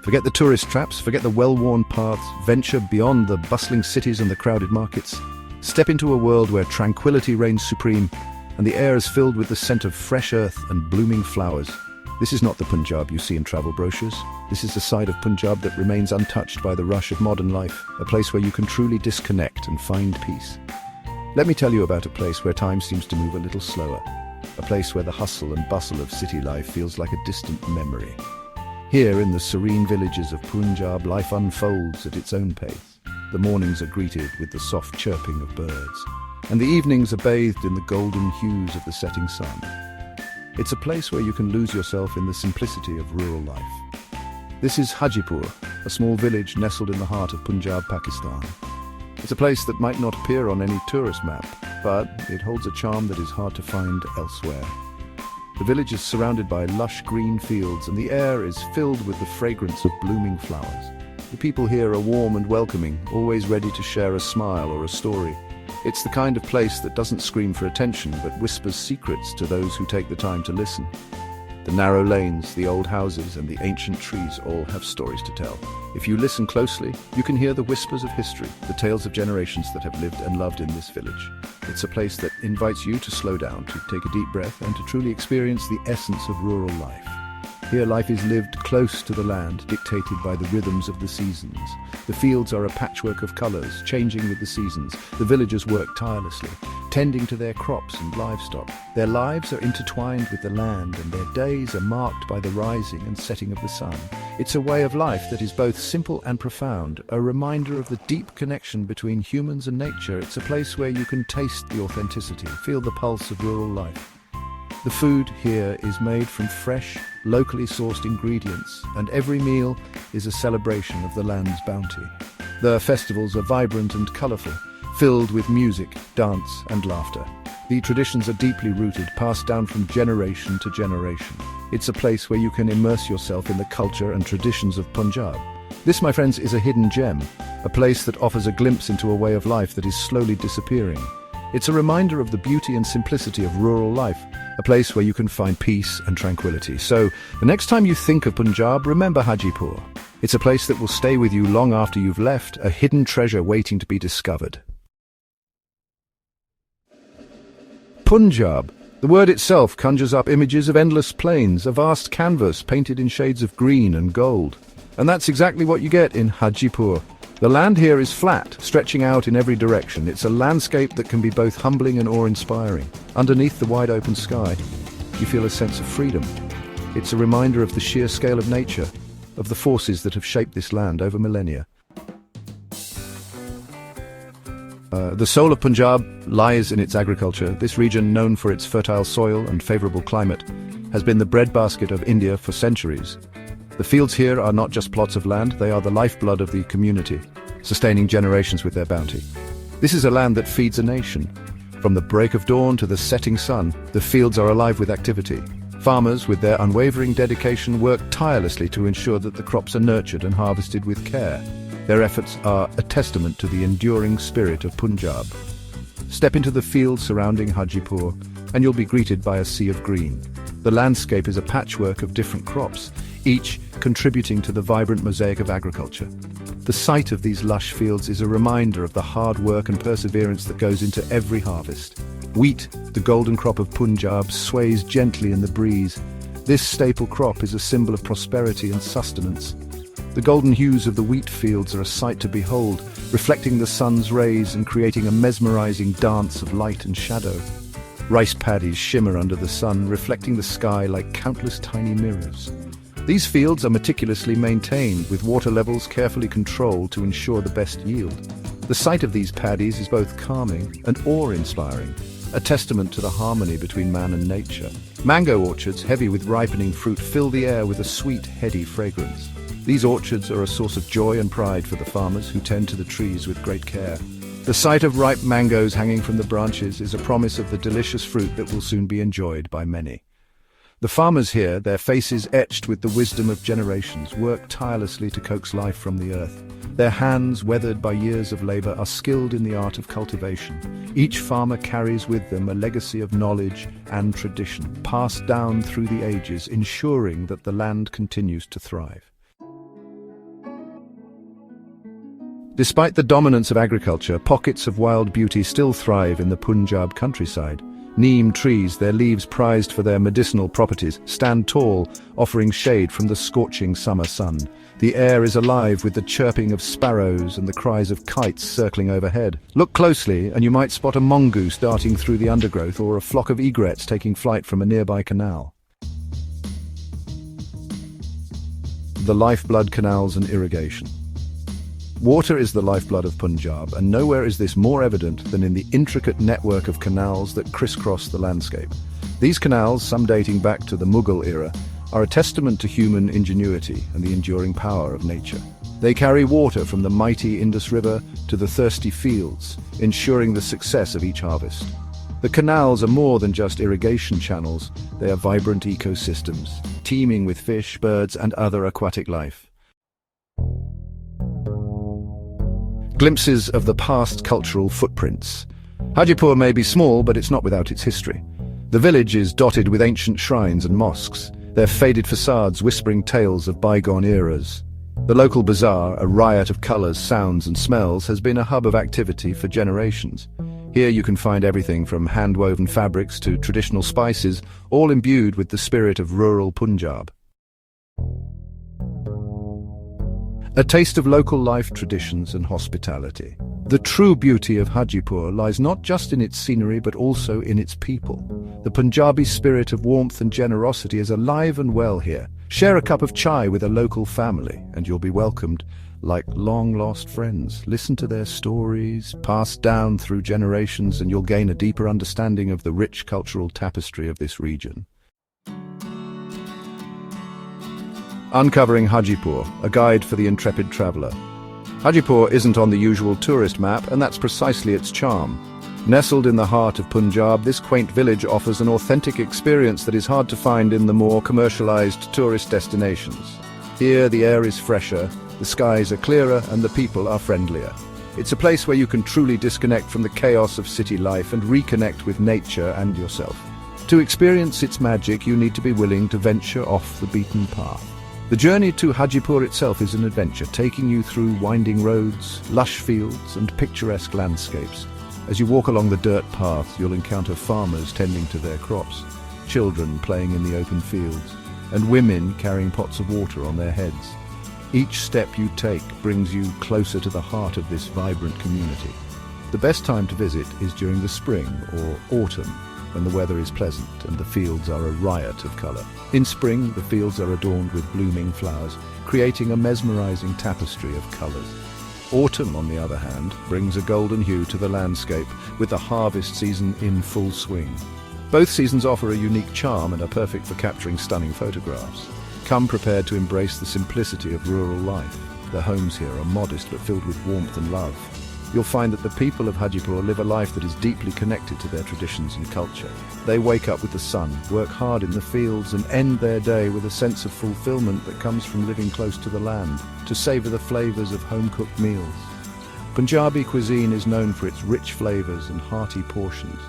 Forget the tourist traps, forget the well-worn paths, venture beyond the bustling cities and the crowded markets. Step into a world where tranquility reigns supreme and the air is filled with the scent of fresh earth and blooming flowers. This is not the Punjab you see in travel brochures. This is the side of Punjab that remains untouched by the rush of modern life, a place where you can truly disconnect and find peace. Let me tell you about a place where time seems to move a little slower, a place where the hustle and bustle of city life feels like a distant memory. Here in the serene villages of Punjab, life unfolds at its own pace. The mornings are greeted with the soft chirping of birds, and the evenings are bathed in the golden hues of the setting sun. It's a place where you can lose yourself in the simplicity of rural life. This is Hajipur, a small village nestled in the heart of Punjab, Pakistan. It's a place that might not appear on any tourist map, but it holds a charm that is hard to find elsewhere. The village is surrounded by lush green fields, and the air is filled with the fragrance of blooming flowers. The people here are warm and welcoming, always ready to share a smile or a story. It's the kind of place that doesn't scream for attention, but whispers secrets to those who take the time to listen. The narrow lanes, the old houses, and the ancient trees all have stories to tell. If you listen closely, you can hear the whispers of history, the tales of generations that have lived and loved in this village. It's a place that invites you to slow down, to take a deep breath, and to truly experience the essence of rural life. Here life is lived close to the land, dictated by the rhythms of the seasons. The fields are a patchwork of colours, changing with the seasons. The villagers work tirelessly, tending to their crops and livestock. Their lives are intertwined with the land, and their days are marked by the rising and setting of the sun. It's a way of life that is both simple and profound, a reminder of the deep connection between humans and nature. It's a place where you can taste the authenticity, feel the pulse of rural life. The food here is made from fresh, locally sourced ingredients, and every meal is a celebration of the land's bounty. The festivals are vibrant and colourful, filled with music, dance, and laughter. The traditions are deeply rooted, passed down from generation to generation. It's a place where you can immerse yourself in the culture and traditions of Punjab. This, my friends, is a hidden gem, a place that offers a glimpse into a way of life that is slowly disappearing. It's a reminder of the beauty and simplicity of rural life, a place where you can find peace and tranquility. So, the next time you think of Punjab, remember Hajipur. It's a place that will stay with you long after you've left, a hidden treasure waiting to be discovered. Punjab. The word itself conjures up images of endless plains, a vast canvas painted in shades of green and gold. And that's exactly what you get in Hajipur. The land here is flat, stretching out in every direction. It's a landscape that can be both humbling and awe-inspiring. Underneath the wide open sky, you feel a sense of freedom. It's a reminder of the sheer scale of nature, of the forces that have shaped this land over millennia. The soul of Punjab lies in its agriculture. This region, known for its fertile soil and favourable climate, has been the breadbasket of India for centuries. The fields here are not just plots of land, they are the lifeblood of the community, sustaining generations with their bounty. This is a land that feeds a nation. From the break of dawn to the setting sun, the fields are alive with activity. Farmers, with their unwavering dedication, work tirelessly to ensure that the crops are nurtured and harvested with care. Their efforts are a testament to the enduring spirit of Punjab. Step into the fields surrounding Hajipur, and you'll be greeted by a sea of green. The landscape is a patchwork of different crops, each contributing to the vibrant mosaic of agriculture. The sight of these lush fields is a reminder of the hard work and perseverance that goes into every harvest. Wheat, the golden crop of Punjab, sways gently in the breeze. This staple crop is a symbol of prosperity and sustenance. The golden hues of the wheat fields are a sight to behold, reflecting the sun's rays and creating a mesmerizing dance of light and shadow. Rice paddies shimmer under the sun, reflecting the sky like countless tiny mirrors. These fields are meticulously maintained, with water levels carefully controlled to ensure the best yield. The sight of these paddies is both calming and awe-inspiring, a testament to the harmony between man and nature. Mango orchards, heavy with ripening fruit, fill the air with a sweet, heady fragrance. These orchards are a source of joy and pride for the farmers who tend to the trees with great care. The sight of ripe mangoes hanging from the branches is a promise of the delicious fruit that will soon be enjoyed by many. The farmers here, their faces etched with the wisdom of generations, work tirelessly to coax life from the earth. Their hands, weathered by years of labor, are skilled in the art of cultivation. Each farmer carries with them a legacy of knowledge and tradition, passed down through the ages, ensuring that the land continues to thrive. Despite the dominance of agriculture, pockets of wild beauty still thrive in the Punjab countryside. Neem trees, their leaves prized for their medicinal properties, stand tall, offering shade from the scorching summer sun. The air is alive with the chirping of sparrows and the cries of kites circling overhead. Look closely and you might spot a mongoose darting through the undergrowth or a flock of egrets taking flight from a nearby canal. The lifeblood, canals and irrigation. Water is the lifeblood of Punjab, and nowhere is this more evident than in the intricate network of canals that crisscross the landscape. These canals, some dating back to the Mughal era, are a testament to human ingenuity and the enduring power of nature. They carry water from the mighty Indus River to the thirsty fields, ensuring the success of each harvest. The canals are more than just irrigation channels, they are vibrant ecosystems, teeming with fish, birds and other aquatic life. Glimpses of the past cultural footprints. Hajipur may be small, but it's not without its history. The village is dotted with ancient shrines and mosques, their faded facades whispering tales of bygone eras. The local bazaar, a riot of colours, sounds and smells, has been a hub of activity for generations. Here you can find everything from hand-woven fabrics to traditional spices, all imbued with the spirit of rural Punjab. A taste of local life, traditions and hospitality. The true beauty of Hajipur lies not just in its scenery but also in its people. The Punjabi spirit of warmth and generosity is alive and well here. Share a cup of chai with a local family and you'll be welcomed like long-lost friends. Listen to their stories, passed down through generations, and you'll gain a deeper understanding of the rich cultural tapestry of this region. Uncovering Hajipur, a guide for the intrepid traveller. Hajipur isn't on the usual tourist map, and that's precisely its charm. Nestled in the heart of Punjab, this quaint village offers an authentic experience that is hard to find in the more commercialized tourist destinations. Here, the air is fresher, the skies are clearer, and the people are friendlier. It's a place where you can truly disconnect from the chaos of city life and reconnect with nature and yourself. To experience its magic, you need to be willing to venture off the beaten path. The journey to Hajipur itself is an adventure, taking you through winding roads, lush fields and picturesque landscapes. As you walk along the dirt paths, you'll encounter farmers tending to their crops, children playing in the open fields, and women carrying pots of water on their heads. Each step you take brings you closer to the heart of this vibrant community. The best time to visit is during the spring or autumn, when the weather is pleasant and the fields are a riot of colour. In spring, the fields are adorned with blooming flowers, creating a mesmerising tapestry of colours. Autumn, on the other hand, brings a golden hue to the landscape, with the harvest season in full swing. Both seasons offer a unique charm and are perfect for capturing stunning photographs. Come prepared to embrace the simplicity of rural life. The homes here are modest but filled with warmth and love. You'll find that the people of Hajipur live a life that is deeply connected to their traditions and culture. They wake up with the sun, work hard in the fields, and end their day with a sense of fulfillment that comes from living close to the land, to savour the flavours of home-cooked meals. Punjabi cuisine is known for its rich flavours and hearty portions.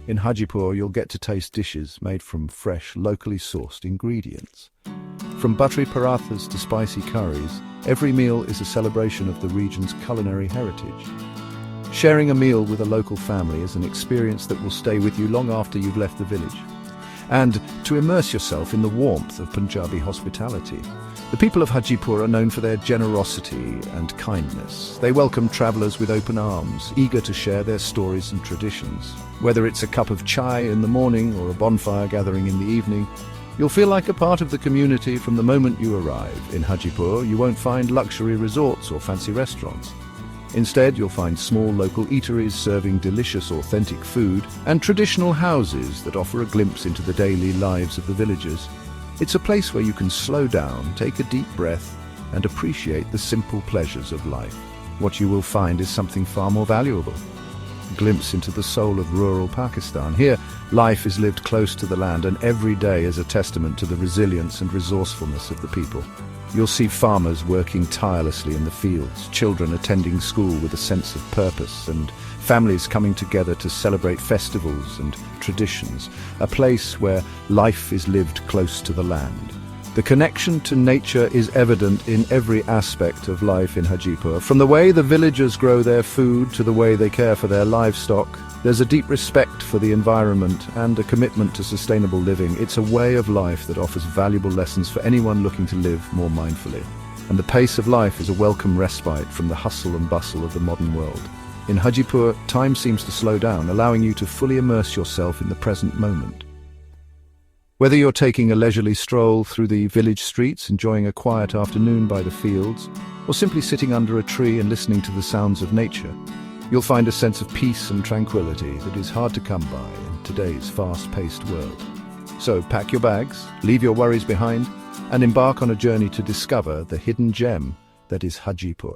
In Hajipur, you'll get to taste dishes made from fresh, locally sourced ingredients. From buttery parathas to spicy curries, every meal is a celebration of the region's culinary heritage. Sharing a meal with a local family is an experience that will stay with you long after you've left the village. And to immerse yourself in the warmth of Punjabi hospitality. The people of Hajipur are known for their generosity and kindness. They welcome travellers with open arms, eager to share their stories and traditions. Whether it's a cup of chai in the morning or a bonfire gathering in the evening, you'll feel like a part of the community from the moment you arrive. In Hajipur, you won't find luxury resorts or fancy restaurants. Instead, you'll find small local eateries serving delicious authentic food and traditional houses that offer a glimpse into the daily lives of the villagers. It's a place where you can slow down, take a deep breath, and appreciate the simple pleasures of life. What you will find is something far more valuable. A glimpse into the soul of rural Pakistan. Here, life is lived close to the land, and every day is a testament to the resilience and resourcefulness of the people. You'll see farmers working tirelessly in the fields, children attending school with a sense of purpose, and families coming together to celebrate festivals and traditions, a place where life is lived close to the land. The connection to nature is evident in every aspect of life in Hajipur. From the way the villagers grow their food to the way they care for their livestock, there's a deep respect for the environment and a commitment to sustainable living. It's a way of life that offers valuable lessons for anyone looking to live more mindfully. And the pace of life is a welcome respite from the hustle and bustle of the modern world. In Hajipur, time seems to slow down, allowing you to fully immerse yourself in the present moment. Whether you're taking a leisurely stroll through the village streets, enjoying a quiet afternoon by the fields, or simply sitting under a tree and listening to the sounds of nature, you'll find a sense of peace and tranquility that is hard to come by in today's fast-paced world. So pack your bags, leave your worries behind, and embark on a journey to discover the hidden gem that is Hajipur.